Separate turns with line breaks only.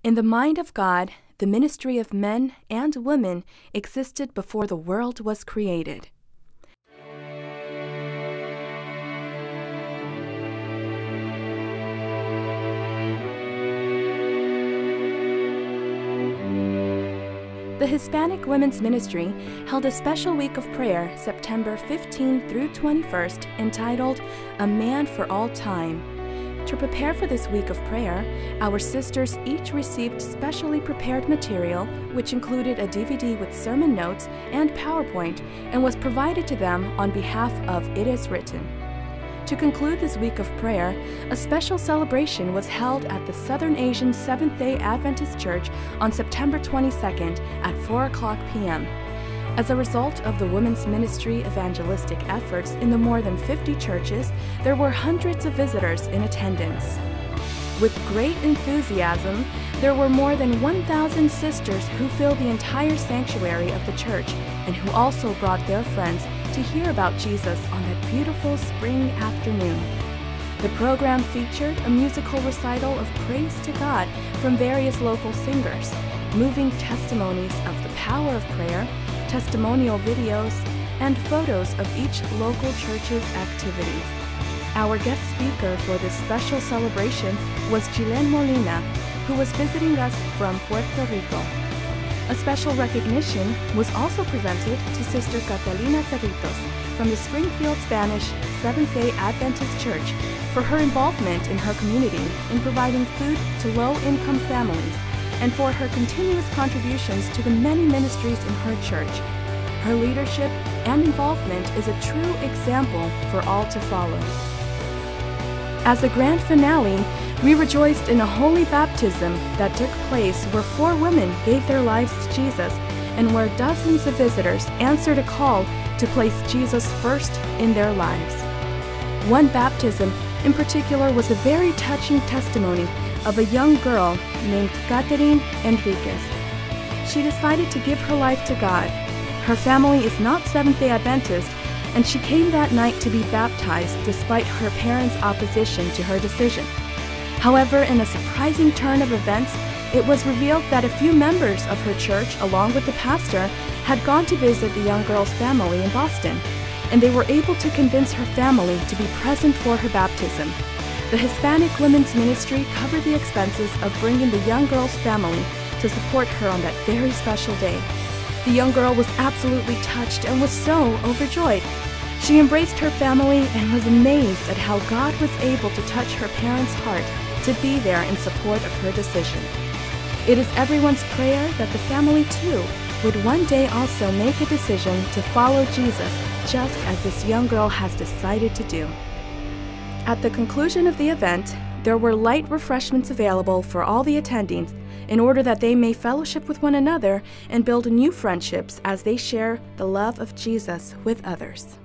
In the mind of God, the ministry of men and women existed before the world was created. The Hispanic Women's Ministry held a special week of prayer September 15 through 21st entitled A Man for All Time. To prepare for this week of prayer, our sisters each received specially prepared material which included a DVD with sermon notes and PowerPoint and was provided to them on behalf of It Is Written. To conclude this week of prayer, a special celebration was held at the Southern Asian Seventh-day Adventist Church on September 22nd at 4:00 p.m. As a result of the women's ministry evangelistic efforts in the more than 50 churches, there were hundreds of visitors in attendance. With great enthusiasm, there were more than 1,000 sisters who filled the entire sanctuary of the church and who also brought their friends to hear about Jesus on that beautiful spring afternoon. The program featured a musical recital of praise to God from various local singers, moving testimonies of the power of prayer, testimonial videos, and photos of each local church's activities. Our guest speaker for this special celebration was Gilen Molina, who was visiting us from Puerto Rico. A special recognition was also presented to Sister Catalina Cerritos from the Springfield Spanish Seventh-day Adventist Church for her involvement in her community in providing food to low-income families and for her continuous contributions to the many ministries in her church. Her leadership and involvement is a true example for all to follow. As a grand finale, we rejoiced in a holy baptism that took place where 4 women gave their lives to Jesus and where dozens of visitors answered a call to place Jesus first in their lives. One baptism in particular was a very touching testimony of a young girl named Catherine Enriquez. She decided to give her life to God. Her family is not Seventh-day Adventist, and she came that night to be baptized despite her parents' opposition to her decision. However, in a surprising turn of events, it was revealed that a few members of her church, along with the pastor, had gone to visit the young girl's family in Boston, and they were able to convince her family to be present for her baptism. The Hispanic Women's Ministry covered the expenses of bringing the young girl's family to support her on that very special day. The young girl was absolutely touched and was so overjoyed. She embraced her family and was amazed at how God was able to touch her parents' heart to be there in support of her decision. It is everyone's prayer that the family too would one day also make a decision to follow Jesus, just as this young girl has decided to do. At the conclusion of the event, there were light refreshments available for all the attendees in order that they may fellowship with one another and build new friendships as they share the love of Jesus with others.